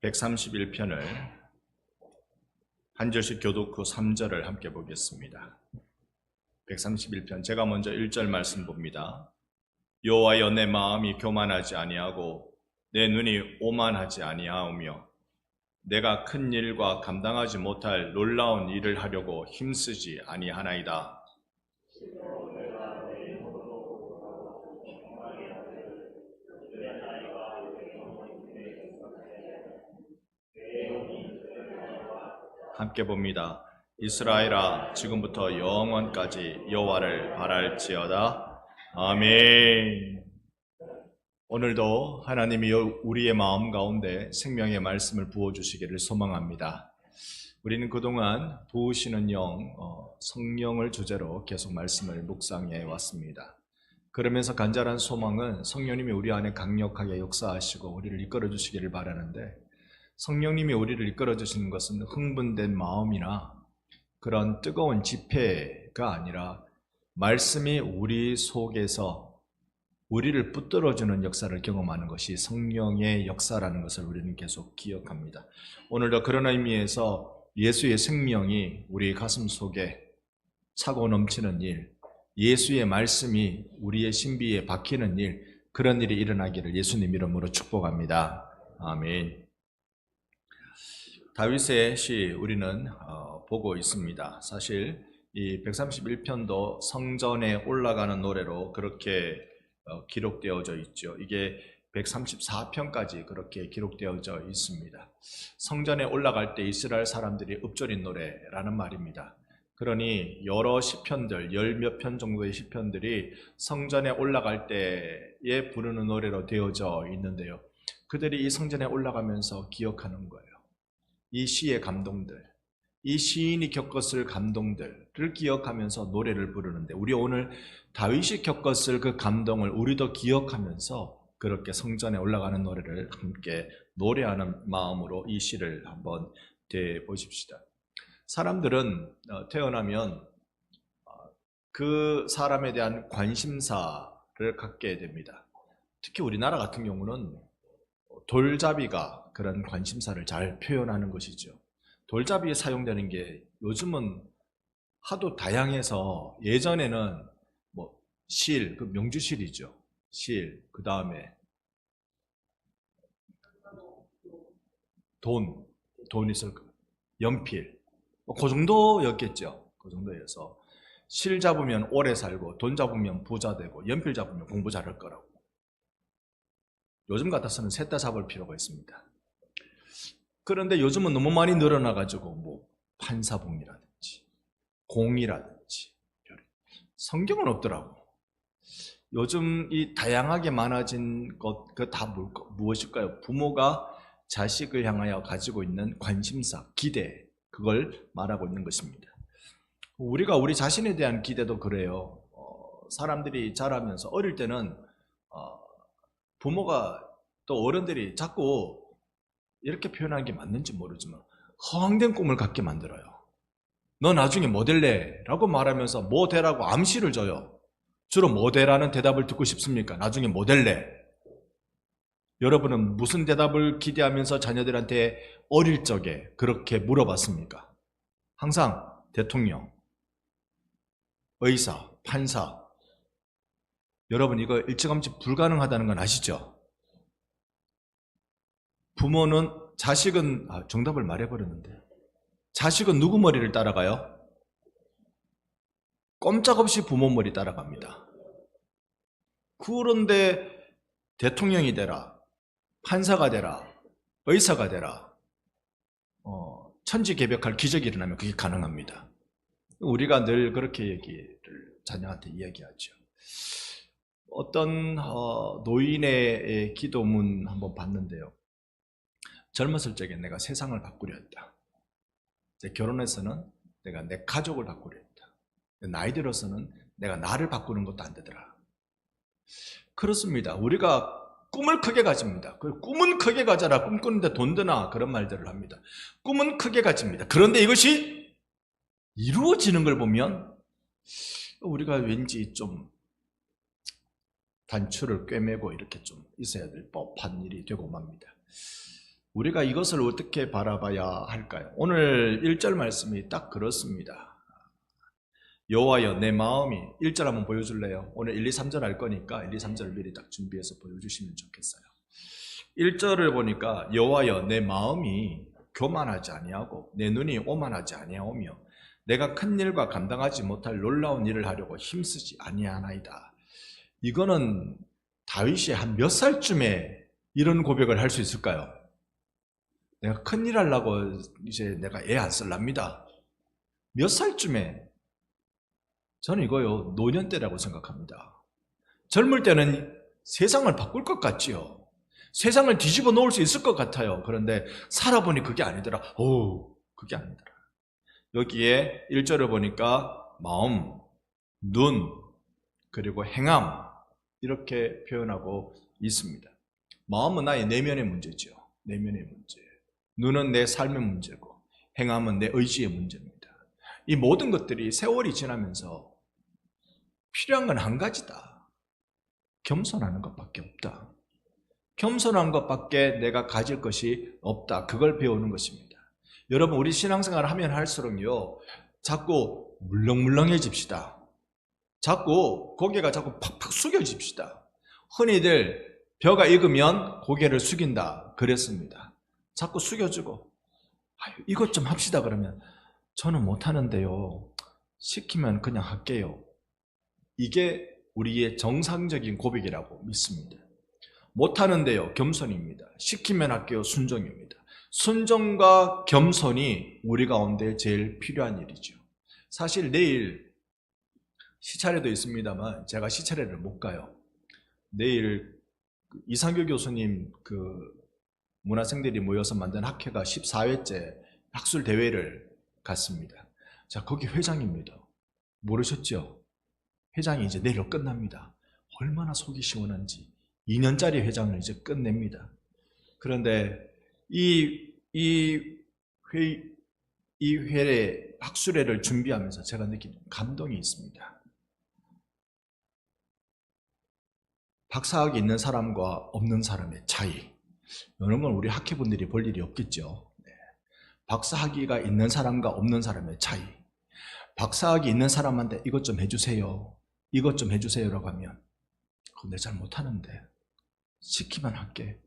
131편을 한 절씩 교독 후 3절을 함께 보겠습니다. 131편 제가 먼저 1절 말씀 봅니다. 여호와여, 내 마음이 교만하지 아니하고 내 눈이 오만하지 아니하오며 내가 큰 일과 감당하지 못할 놀라운 일을 하려고 힘쓰지 아니하나이다. 함께 봅니다. 이스라엘아, 지금부터 영원까지 여호와를 바랄지어다. 아멘. 오늘도 하나님이 우리의 마음 가운데 생명의 말씀을 부어주시기를 소망합니다. 우리는 그동안 부으시는 성령을 주제로 계속 말씀을 묵상해 왔습니다. 그러면서 간절한 소망은 성령님이 우리 안에 강력하게 역사하시고 우리를 이끌어 주시기를 바라는데, 성령님이 우리를 이끌어 주시는 것은 흥분된 마음이나 그런 뜨거운 집회가 아니라 말씀이 우리 속에서 우리를 붙들어주는 역사를 경험하는 것이 성령의 역사라는 것을 우리는 계속 기억합니다. 오늘도 그런 의미에서 예수의 생명이 우리 가슴 속에 차고 넘치는 일, 예수의 말씀이 우리의 신비에 박히는 일, 그런 일이 일어나기를 예수님 이름으로 축복합니다. 아멘. 다윗의 시 우리는 보고 있습니다. 사실 이 131편도 성전에 올라가는 노래로 그렇게 기록되어져 있죠. 이게 134편까지 그렇게 기록되어져 있습니다. 성전에 올라갈 때 이스라엘 사람들이 읊조린 노래라는 말입니다. 그러니 여러 시편들, 열 몇 편 정도의 시편들이 성전에 올라갈 때에 부르는 노래로 되어져 있는데요. 그들이 이 성전에 올라가면서 기억하는 거예요. 이 시의 감동들, 이 시인이 겪었을 감동들을 기억하면서 노래를 부르는데, 우리 오늘 다윗이 겪었을 그 감동을 우리도 기억하면서 그렇게 성전에 올라가는 노래를 함께 노래하는 마음으로 이 시를 한번 대보십시다. 사람들은 태어나면 그 사람에 대한 관심사를 갖게 됩니다. 특히 우리나라 같은 경우는 돌잡이가 그런 관심사를 잘 표현하는 것이죠. 돌잡이에 사용되는 게 요즘은 하도 다양해서, 예전에는 실, 그 명주실이죠. 실, 그 다음에 돈 있을 거, 연필, 그 정도였겠죠. 그 정도여서 실 잡으면 오래 살고, 돈 잡으면 부자 되고, 연필 잡으면 공부 잘할 거라고. 요즘 같아서는 셋 다 잡을 필요가 있습니다. 그런데 요즘은 너무 많이 늘어나가지고 판사봉이라든지 공이라든지 성경은 없더라고. 요즘 이 다양하게 많아진 것, 그 다 무엇일까요? 부모가 자식을 향하여 가지고 있는 관심사, 기대, 그걸 말하고 있는 것입니다. 우리가 우리 자신에 대한 기대도 그래요. 사람들이 자라면서 어릴 때는 부모가 또 어른들이 자꾸 이렇게 표현하는 게 맞는지 모르지만 허황된 꿈을 갖게 만들어요. 너 나중에 뭐 될래? 라고 말하면서 뭐 되라고 암시를 줘요. 주로 뭐 되라는 대답을 듣고 싶습니까? 나중에 뭐 될래? 여러분은 무슨 대답을 기대하면서 자녀들한테 어릴 적에 그렇게 물어봤습니까? 항상 대통령, 의사, 판사. 여러분, 이거 일찌감치 불가능하다는 건 아시죠? 부모는, 자식은, 정답을 말해버렸는데, 자식은 누구 머리를 따라가요? 꼼짝없이 부모 머리 따라갑니다. 그런데 대통령이 되라, 판사가 되라, 의사가 되라, 천지개벽할 기적이 일어나면 그게 가능합니다. 우리가 늘 그렇게 얘기를 자녀한테 이야기하죠. 어떤 노인의 기도문 한번 봤는데요. 젊었을 적에 내가 세상을 바꾸려 했다. 이제 결혼해서는 내가 내 가족을 바꾸려 했다. 나이 들어서는 내가 나를 바꾸는 것도 안 되더라. 그렇습니다. 우리가 꿈을 크게 가집니다. 꿈은 크게 가져라. 꿈꾸는데 돈 드나, 그런 말들을 합니다. 꿈은 크게 가집니다. 그런데 이것이 이루어지는 걸 보면 우리가 왠지 좀 단추를 꿰매고 이렇게 좀 있어야 될 법한 일이 되고 맙니다. 우리가 이것을 어떻게 바라봐야 할까요? 오늘 1절 말씀이 딱 그렇습니다. 여호와여 내 마음이 1절 한번 보여줄래요? 오늘 1, 2, 3절 할 거니까 1, 2, 3절 미리 딱 준비해서 보여주시면 좋겠어요. 1절을 보니까 여호와여 내 마음이 교만하지 아니하고 내 눈이 오만하지 아니하오며 내가 큰 일과 감당하지 못할 놀라운 일을 하려고 힘쓰지 아니하나이다. 이거는 다윗이 한 몇 살쯤에 이런 고백을 할 수 있을까요? 내가 큰 일 하려고 이제 내가 애 안 쓸랍니다. 몇 살쯤에? 저는 이거요 노년 때라고 생각합니다. 젊을 때는 세상을 바꿀 것 같지요. 세상을 뒤집어 놓을 수 있을 것 같아요. 그런데 살아보니 그게 아니더라. 그게 아니더라. 여기에 1절을 보니까 마음, 눈, 그리고 행함 이렇게 표현하고 있습니다. 마음은 나의 내면의 문제죠. 내면의 문제. 눈은 내 삶의 문제고 행함은 내 의지의 문제입니다. 이 모든 것들이 세월이 지나면서 필요한 건 한 가지다. 겸손하는 것밖에 없다. 겸손한 것밖에 내가 가질 것이 없다. 그걸 배우는 것입니다. 여러분 우리 신앙생활을 하면 할수록요 자꾸 물렁물렁해집시다. 자꾸 고개가 자꾸 팍팍 숙여집시다. 흔히들 벼가 익으면 고개를 숙인다 그랬습니다. 자꾸 숙여주고 이것 좀 합시다 그러면 저는 못하는데요. 시키면 그냥 할게요. 이게 우리의 정상적인 고백이라고 믿습니다. 못하는데요. 겸손입니다. 시키면 할게요. 순종입니다. 순종과 겸손이 우리 가운데 제일 필요한 일이죠. 사실 내일 시차례도 있습니다만 제가 시차례를 못 가요. 내일 이상교 교수님 문화생들이 모여서 만든 학회가 14회째 학술 대회를 갔습니다. 자, 거기 회장입니다. 모르셨죠? 회장이 이제 내일 끝납니다. 얼마나 속이 시원한지 2년짜리 회장을 이제 끝냅니다. 그런데 이 회의 학술회를 준비하면서 제가 느낀 감동이 있습니다. 박사학위 있는 사람과 없는 사람의 차이. 이런 건 우리 학회분들이 볼 일이 없겠죠. 박사학위가 있는 사람과 없는 사람의 차이. 박사학위 있는 사람한테 이것 좀 해주세요. 이것 좀 해주세요라고 하면 내 잘 못하는데 시키면 할게.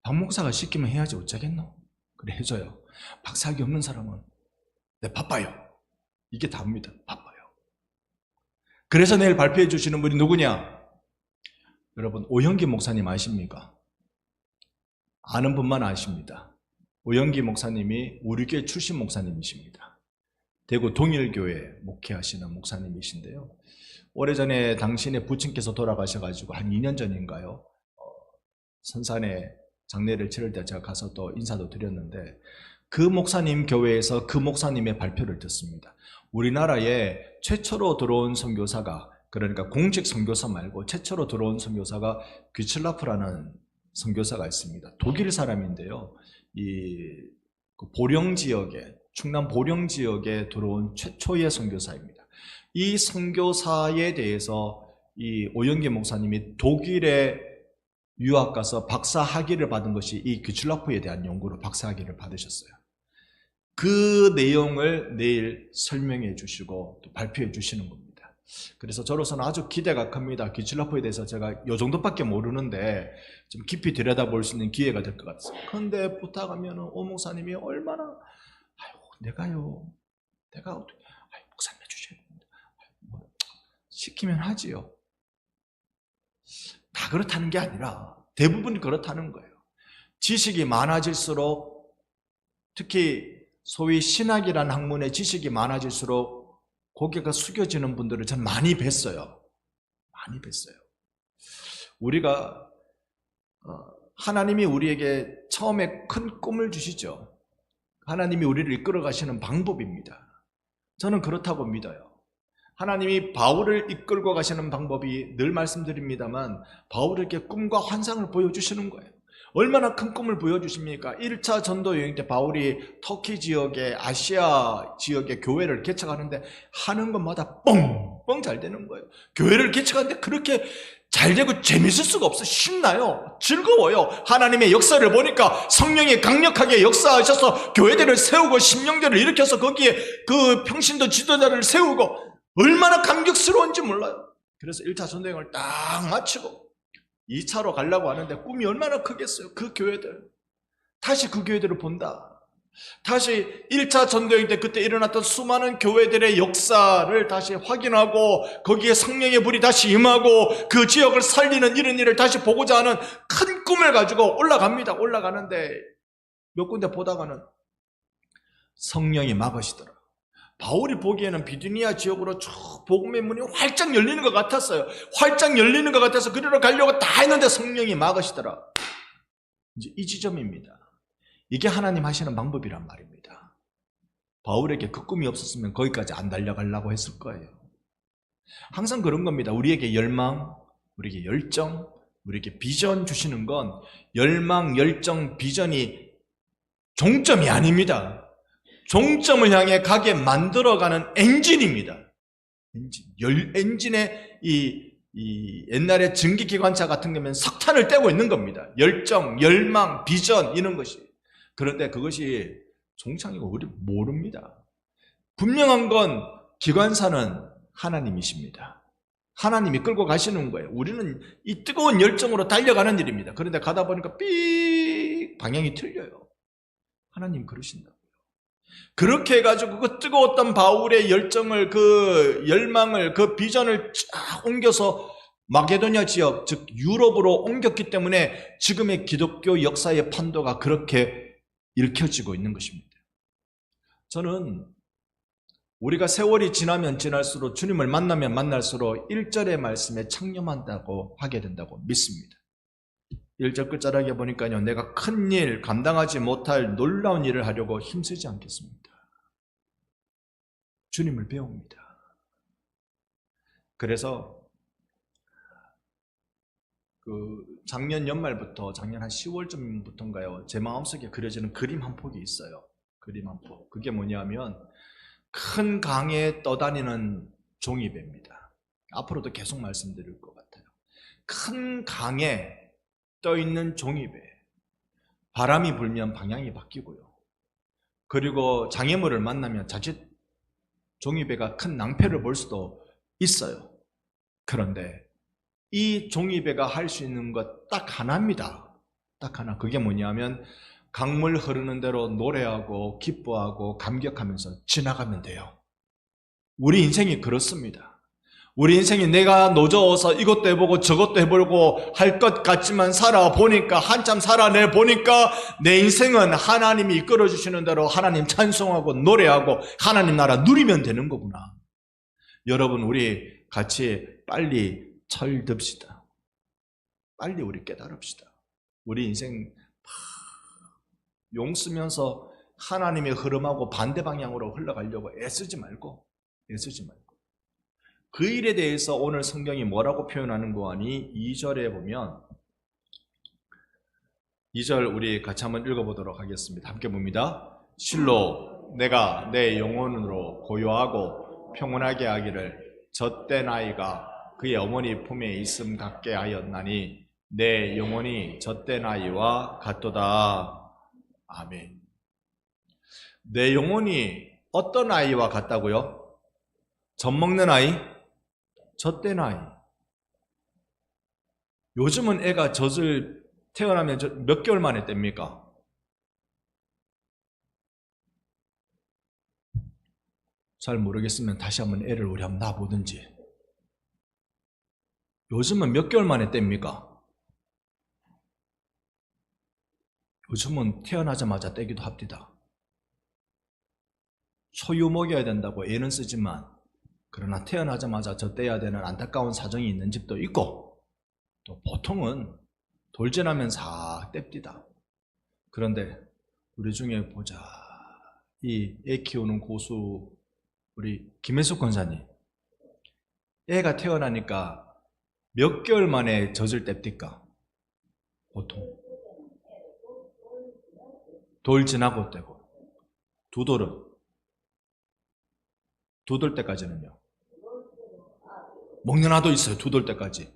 박 목사가 시키면 해야지 어쩌겠노? 그래 해줘요. 박사학위 없는 사람은 네 바빠요. 이게 답니다. 바빠요. 그래서 내일 발표해 주시는 분이 누구냐? 여러분 오영기 목사님 아십니까? 아는 분만 아십니다. 오영기 목사님이 우리 교회 출신 목사님이십니다. 대구 동일교회 목회하시는 목사님이신데요. 오래전에 당신의 부친께서 돌아가셔가지고 한 2년 전인가요? 선산에 장례를 치를 때 제가 가서 또 인사도 드렸는데 그 목사님 교회에서 그 목사님의 발표를 듣습니다. 우리나라에 최초로 들어온 선교사가, 그러니까 공식 선교사 말고 최초로 들어온 선교사가 귀슬라프라는 선교사가 있습니다. 독일 사람인데요. 보령 지역에, 충남 보령 지역에 들어온 최초의 선교사입니다. 이 선교사에 대해서 이 오영기 목사님이 독일에 유학 가서 박사 학위를 받은 것이 이 귀슬라프에 대한 연구로 박사 학위를 받으셨어요. 그 내용을 내일 설명해 주시고 또 발표해 주시는 겁니다. 그래서 저로서는 아주 기대가 큽니다. 귀슬라프에 대해서 제가 이 정도밖에 모르는데 좀 깊이 들여다볼 수 있는 기회가 될 것 같습니다. 그런데 부탁하면 오 목사님이 얼마나 내가 어떻게 목사님 해주셔야 됩니다. 시키면 하지요. 다 그렇다는 게 아니라 대부분 그렇다는 거예요. 지식이 많아질수록, 특히 소위 신학이라는 학문의 지식이 많아질수록 고개가 숙여지는 분들을 전 많이 뵀어요. 많이 뵀어요. 우리가 하나님이 우리에게 처음에 큰 꿈을 주시죠. 하나님이 우리를 이끌어 가시는 방법입니다. 저는 그렇다고 믿어요. 하나님이 바울을 이끌고 가시는 방법이 늘 말씀드립니다만 바울에게 꿈과 환상을 보여주시는 거예요. 얼마나 큰 꿈을 보여주십니까? 1차 전도 여행 때 바울이 터키 지역에, 아시아 지역의 교회를 개척하는데 하는 것마다 뻥뻥 잘 되는 거예요. 교회를 개척하는데 그렇게 잘 되고 재밌을 수가 없어. 신나요. 즐거워요. 하나님의 역사를 보니까 성령이 강력하게 역사하셔서 교회들을 세우고 심령들을 일으켜서 거기에 그 평신도 지도자를 세우고 얼마나 감격스러운지 몰라요. 그래서 1차 전도여행을 딱 마치고 2차로 가려고 하는데 꿈이 얼마나 크겠어요. 그 교회들. 다시 그 교회들을 본다. 다시 1차 전도여행 때 그때 일어났던 수많은 교회들의 역사를 다시 확인하고 거기에 성령의 불이 다시 임하고 그 지역을 살리는 이런 일을 다시 보고자 하는 큰 꿈을 가지고 올라갑니다. 올라가는데 몇 군데 보다가는 성령이 막으시더라. 바울이 보기에는 비두니아 지역으로 쭉 복음의 문이 활짝 열리는 것 같았어요. 활짝 열리는 것 같아서 그리로 가려고 다 했는데 성령이 막으시더라. 이제 이 지점입니다. 이게 하나님 하시는 방법이란 말입니다. 바울에게 그 꿈이 없었으면 거기까지 안 달려가려고 했을 거예요. 항상 그런 겁니다. 우리에게 열망, 우리에게 열정, 우리에게 비전 주시는 건 열망, 열정, 비전이 종점이 아닙니다. 종점을 향해 가게 만들어가는 엔진입니다. 엔진의 옛날에 전기기관차 같은 거면 석탄을 떼고 있는 겁니다. 열정, 열망, 비전 이런 것이. 그런데 그것이 종착이고 우리 모릅니다. 분명한 건 기관사는 하나님이십니다. 하나님이 끌고 가시는 거예요. 우리는 이 뜨거운 열정으로 달려가는 일입니다. 그런데 가다 보니까 삑 방향이 틀려요. 하나님 그러신다고요. 그렇게 해가지고 그 뜨거웠던 바울의 열정을, 그 열망을, 그 비전을 쫙 옮겨서 마게도냐 지역, 즉 유럽으로 옮겼기 때문에 지금의 기독교 역사의 판도가 그렇게 읽혀지고 있는 것입니다. 저는 우리가 세월이 지나면 지날수록 주님을 만나면 만날수록 1절의 말씀에 창념한다고 하게 된다고 믿습니다. 1절 끝자락에 보니까요, 내가 큰 일, 감당하지 못할 놀라운 일을 하려고 힘쓰지 않겠습니다. 주님을 배웁니다. 그래서 작년 연말부터, 작년 한 10월쯤부터인가요, 제 마음속에 그려지는 그림 한 폭이 있어요. 그림 한 폭. 그게 뭐냐면 큰 강에 떠다니는 종이배입니다. 앞으로도 계속 말씀드릴 것 같아요. 큰 강에 떠있는 종이배. 바람이 불면 방향이 바뀌고요. 그리고 장애물을 만나면 자칫 종이배가 큰 낭패를 볼 수도 있어요. 그런데 이 종이배가 할 수 있는 것 딱 하나입니다. 딱 하나. 그게 뭐냐면 강물 흐르는 대로 노래하고 기뻐하고 감격하면서 지나가면 돼요. 우리 인생이 그렇습니다. 우리 인생이 내가 노져서 이것도 해보고 저것도 해보고 할 것 같지만 살아보니까, 한참 살아내보니까 내 인생은 하나님이 이끌어주시는 대로 하나님 찬송하고 노래하고 하나님 나라 누리면 되는 거구나. 여러분, 우리 같이 빨리 철듭시다. 빨리 우리 깨달읍시다. 우리 인생 용 쓰면서 하나님의 흐름하고 반대 방향으로 흘러가려고 애쓰지 말고 그 일에 대해서 오늘 성경이 뭐라고 표현하는 거 하니 2절에 보면, 2절 우리 같이 한번 읽어보도록 하겠습니다. 함께 봅니다. 실로 내가 내 영혼으로 고요하고 평온하게 하기를 젖된 아이가 그의 어머니 품에 있음 같게 하였나니 내 영혼이 젖된 아이와 같도다. 아멘. 내 영혼이 어떤 아이와 같다고요? 젖 먹는 아이? 젖된 아이. 요즘은 애가 젖을 태어나면 몇 개월 만에 뗍니까? 잘 모르겠으면 다시 한번 애를 우리 한번 놔보든지. 요즘은 몇 개월 만에 뗍니까? 요즘은 태어나자마자 떼기도 합니다. 초유 먹여야 된다고 애는 쓰지만, 그러나 태어나자마자 저 떼야 되는 안타까운 사정이 있는 집도 있고, 또 보통은 돌진하면 싹 뗍디다. 그런데 우리 중에 보자, 이 애 키우는 고수 우리 김혜숙 권사님, 애가 태어나니까 몇 개월 만에 젖을 뗍디까? 보통 돌 지나고 떼고. 두 돌 때까지는요? 먹는 아도 있어요. 2돌 때까지.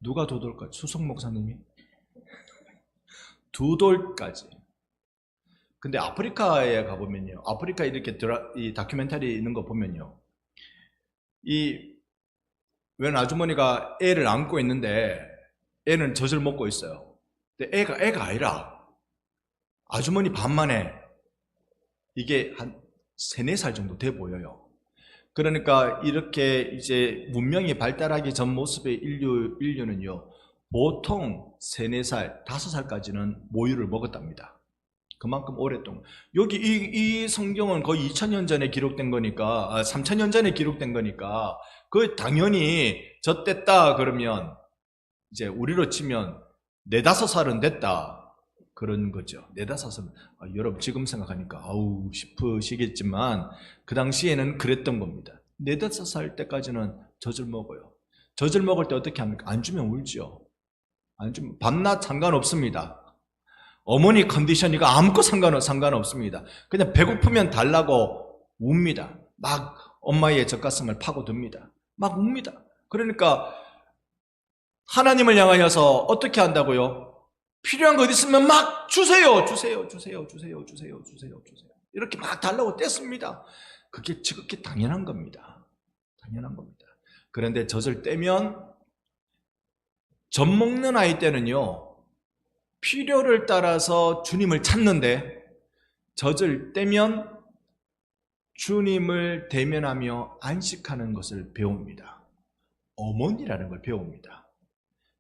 누가 두 돌까지? 수석 목사님이? 두 돌까지. 근데 아프리카에 가보면요. 아프리카 이렇게 이 다큐멘터리 있는 거 보면요. 웬 아주머니가 애를 안고 있는데 애는 젖을 먹고 있어요. 근데 애가 아니라 아주머니 반만에 이게 한 3, 4살 정도 돼 보여요. 그러니까 이렇게 이제 문명이 발달하기 전 모습의 인류는요, 보통 3, 4살, 5살까지는 모유를 먹었답니다. 그만큼 오랫동안. 여기 이 성경은 거의 2000년 전에 기록된 거니까, 3000년 전에 기록된 거니까, 그 당연히 젖됐다 그러면, 이제 우리로 치면 4, 5살은 됐다. 그런 거죠. 4, 5살은. 여러분 지금 생각하니까 아우 싶으시겠지만 그 당시에는 그랬던 겁니다. 4, 5살 때까지는 젖을 먹어요. 젖을 먹을 때 어떻게 합니까? 안 주면 울죠. 안 주면 밤낮 상관없습니다. 어머니 컨디션이가 아무것도 상관없습니다. 그냥 배고프면 달라고 웁니다. 막 엄마의 젖가슴을 파고듭니다. 막 웁니다. 그러니까 하나님을 향하여서 어떻게 한다고요? 필요한 거 어디 있으면 막 주세요. 이렇게 막 달라고 떼습니다. 그게 지극히 당연한 겁니다. 당연한 겁니다. 그런데 젖을 떼면 젖 먹는 아이 때는요, 필요를 따라서 주님을 찾는데 젖을 떼면 주님을 대면하며 안식하는 것을 배웁니다. 어머니라는 걸 배웁니다.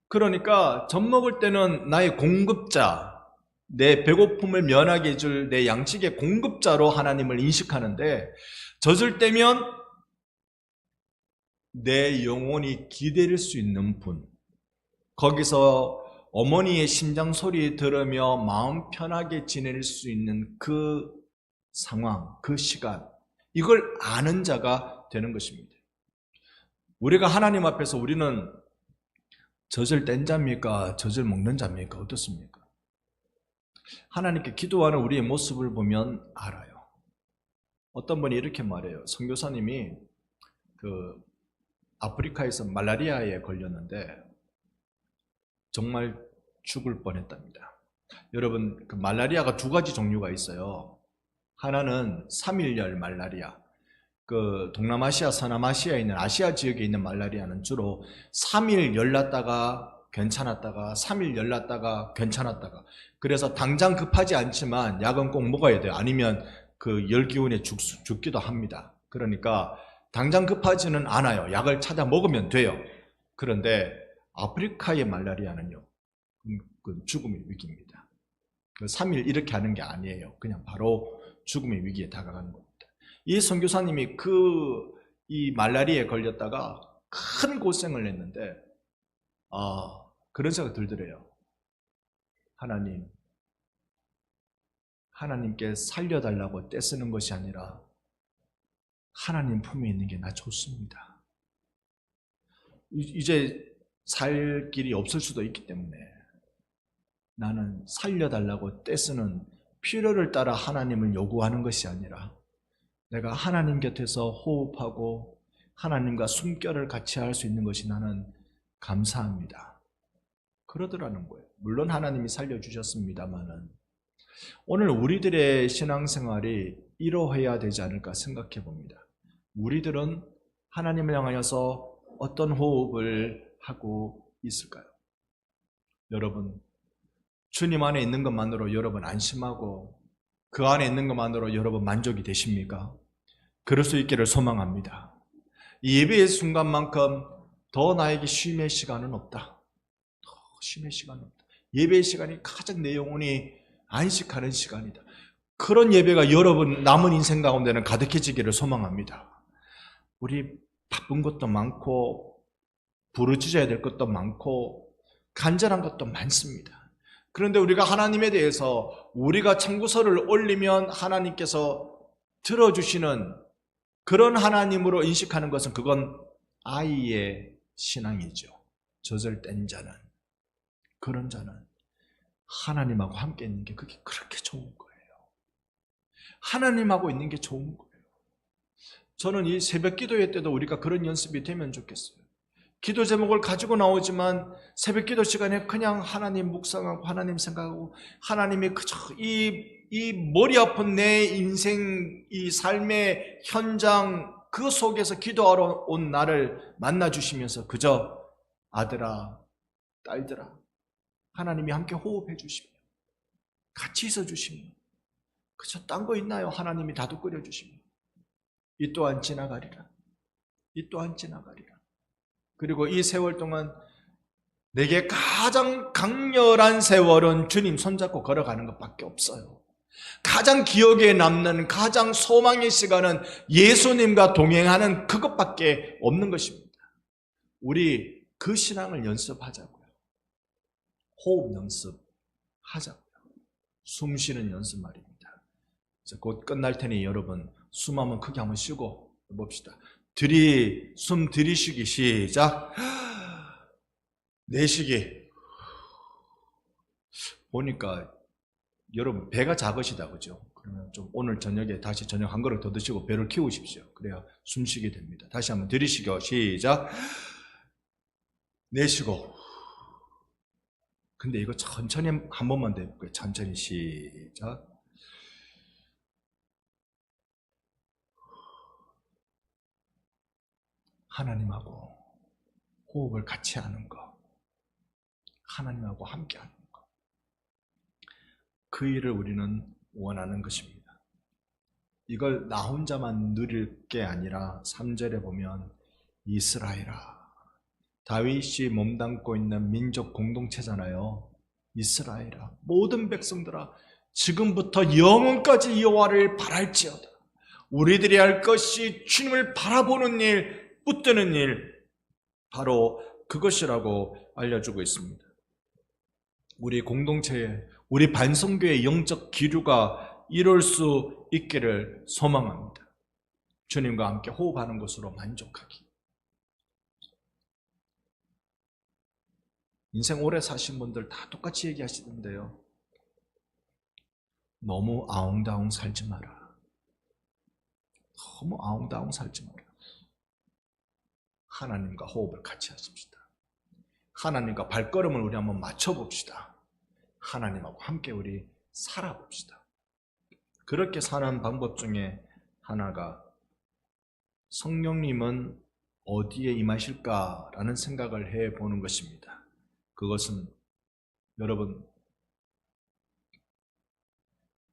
그러니까 젖 먹을 때는 나의 공급자, 내 배고픔을 면하게 해줄 내 양식의 공급자로 하나님을 인식하는데, 젖을 떼면 내 영혼이 기댈 수 있는 분, 거기서 어머니의 심장 소리 들으며 마음 편하게 지낼 수 있는 그 상황, 그 시간, 이걸 아는 자가 되는 것입니다. 우리가 하나님 앞에서 우리는 젖을 뗀 자입니까? 젖을 먹는 자입니까? 어떻습니까? 하나님께 기도하는 우리의 모습을 보면 알아요. 어떤 분이 이렇게 말해요. 선교사님이 아프리카에서 말라리아에 걸렸는데 정말 죽을 뻔했답니다. 여러분, 말라리아가 2가지 종류가 있어요. 하나는 3일열 말라리아. 동남아시아, 서남아시아에 있는 아시아 지역에 있는 말라리아는 주로 3일 열났다가 괜찮았다가 3일 열났다가 괜찮았다가, 그래서 당장 급하지 않지만 약은 꼭 먹어야 돼요. 아니면 열기운에 죽기도 합니다. 그러니까 당장 급하지는 않아요. 약을 찾아 먹으면 돼요. 그런데 아프리카의 말라리아는요, 죽음의 위기입니다. 3일 이렇게 하는 게 아니에요. 그냥 바로 죽음의 위기에 다가가는 겁니다. 이 선교사님이 이 말라리아에 걸렸다가 큰 고생을 했는데, 그런 생각이 들더래요. 하나님께 살려달라고 떼쓰는 것이 아니라 하나님 품에 있는 게 나 좋습니다. 이제 살 길이 없을 수도 있기 때문에 나는 살려달라고 떼쓰는 필요를 따라 하나님을 요구하는 것이 아니라 내가 하나님 곁에서 호흡하고 하나님과 숨결을 같이 할 수 있는 것이 나는 감사합니다. 그러더라는 거예요. 물론 하나님이 살려주셨습니다만은 오늘 우리들의 신앙생활이 이러해야 되지 않을까 생각해 봅니다. 우리들은 하나님을 향하여서 어떤 호흡을 하고 있을까요? 여러분, 주님 안에 있는 것만으로 여러분 안심하고 그 안에 있는 것만으로 여러분 만족이 되십니까? 그럴 수 있기를 소망합니다. 이 예배의 순간만큼 더 나에게 쉼의 시간은 없다. 더 쉼의 시간은 없다. 예배의 시간이 가장 내 영혼이 안식하는 시간이다. 그런 예배가 여러분 남은 인생 가운데는 가득해지기를 소망합니다. 우리 바쁜 것도 많고 부르짖어야 될 것도 많고 간절한 것도 많습니다. 그런데 우리가 하나님에 대해서 우리가 청구서를 올리면 하나님께서 들어주시는 그런 하나님으로 인식하는 것은 그건 아이의 신앙이죠. 젖을 뗀 자는, 그런 자는 하나님하고 함께 있는 게 그게 그렇게 좋은 거예요. 하나님하고 있는 게 좋은 거예요. 저는 이 새벽 기도회 때도 우리가 그런 연습이 되면 좋겠어요. 기도 제목을 가지고 나오지만 새벽 기도 시간에 그냥 하나님 묵상하고 하나님 생각하고 하나님이 그저 이 머리 아픈 내 인생 이 삶의 현장 그 속에서 기도하러 온 나를 만나주시면서 그저 아들아 딸들아 하나님이 함께 호흡해 주시며 같이 있어 주시며 그저 딴 거 있나요? 하나님이 다독거려 주시며 이 또한 지나가리라. 이 또한 지나가리라. 그리고 이 세월 동안 내게 가장 강렬한 세월은 주님 손잡고 걸어가는 것밖에 없어요. 가장 기억에 남는 가장 소망의 시간은 예수님과 동행하는 그것밖에 없는 것입니다. 우리 그 신앙을 연습하자고요. 호흡 연습하자고요. 숨 쉬는 연습 말입니다. 곧 끝날 테니 여러분 숨 한번 크게 한번 쉬고 봅시다. 숨 들이쉬기 시작. 내쉬기. 보니까 여러분 배가 작으시다 그죠? 그러면 좀 오늘 저녁에 다시 저녁 한 그릇 더 드시고 배를 키우십시오. 그래야 숨 쉬게 됩니다. 다시 한번 들이쉬기 시작. 내쉬고. 근데 이거 천천히 한 번만 더 해볼게요. 천천히 시작. 하나님하고 호흡을 같이 하는 것, 하나님하고 함께 하는 것, 그 일을 우리는 원하는 것입니다. 이걸 나 혼자만 누릴 게 아니라 3절에 보면 이스라엘아, 다윗이 몸담고 있는 민족 공동체잖아요. 이스라엘아, 모든 백성들아, 지금부터 영원까지 여호와를 바랄지어다. 우리들이 할 것이 주님을 바라보는 일, 붙드는 일, 바로 그것이라고 알려주고 있습니다. 우리 공동체에, 우리 반성교의 영적 기류가 이룰 수 있기를 소망합니다. 주님과 함께 호흡하는 것으로 만족하기. 인생 오래 사신 분들 다 똑같이 얘기하시던데요. 너무 아웅다웅 살지 마라. 너무 아웅다웅 살지 마라. 하나님과 호흡을 같이 하십시다. 하나님과 발걸음을 우리 한번 맞춰봅시다. 하나님하고 함께 우리 살아봅시다. 그렇게 사는 방법 중에 하나가 성령님은 어디에 임하실까라는 생각을 해보는 것입니다. 그것은 여러분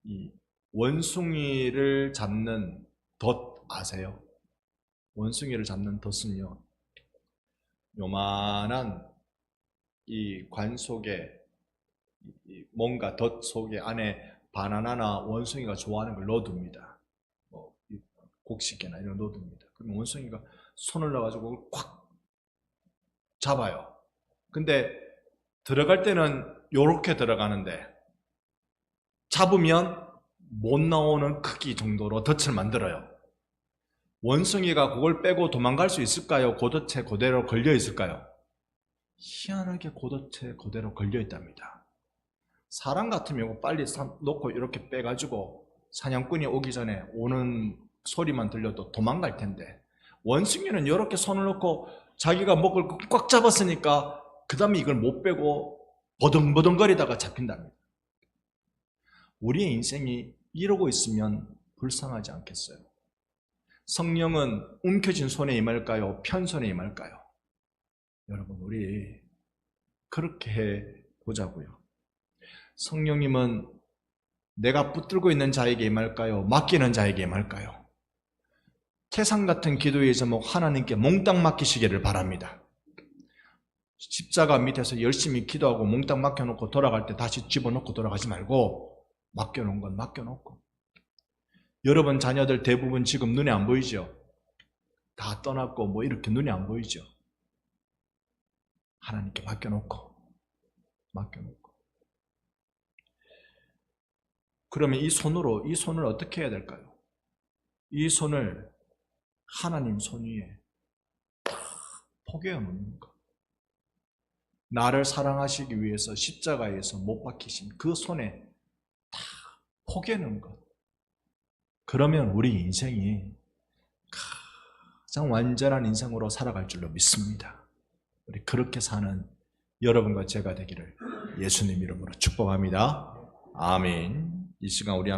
이 원숭이를 잡는 덫 아세요? 원숭이를 잡는 덫은요, 요만한 이 관 속에 뭔가 덫 속에 안에 바나나나 원숭이가 좋아하는 걸 넣어둡니다. 곡식이나 이런 걸 넣어둡니다. 그러면 원숭이가 손을 넣어가지고 콱 잡아요. 근데 들어갈 때는 요렇게 들어가는데 잡으면 못 나오는 크기 정도로 덫을 만들어요. 원숭이가 그걸 빼고 도망갈 수 있을까요? 고덫에 그대로 걸려 있을까요? 희한하게 고덫에 그대로 걸려 있답니다. 사람 같으면 빨리 놓고 이렇게 빼가지고 사냥꾼이 오기 전에 오는 소리만 들려도 도망갈 텐데, 원숭이는 이렇게 손을 놓고 자기가 목을 꽉 잡았으니까 그 다음에 이걸 못 빼고 버둥버둥거리다가 잡힌답니다. 우리의 인생이 이러고 있으면 불쌍하지 않겠어요? 성령은 움켜쥔 손에 임할까요? 편손에 임할까요? 여러분, 우리 그렇게 해보자고요. 성령님은 내가 붙들고 있는 자에게 임할까요? 맡기는 자에게 임할까요? 태상 같은 기도의 제목 하나님께 몽땅 맡기시기를 바랍니다. 십자가 밑에서 열심히 기도하고 몽땅 맡겨놓고 돌아갈 때 다시 집어넣고 돌아가지 말고 맡겨놓은 건 맡겨놓고. 여러분 자녀들 대부분 지금 눈에 안 보이죠? 다 떠났고 뭐 이렇게 눈에 안 보이죠? 하나님께 맡겨놓고. 그러면 이 손을 어떻게 해야 될까요? 이 손을 하나님 손 위에 포개어 놓는 것. 나를 사랑하시기 위해서 십자가에서 못 박히신 그 손에 다 포개어 놓은 것. 그러면 우리 인생이 가장 완전한 인생으로 살아갈 줄로 믿습니다. 우리 그렇게 사는 여러분과 제가 되기를 예수님 이름으로 축복합니다. 아멘. 이 시간 우리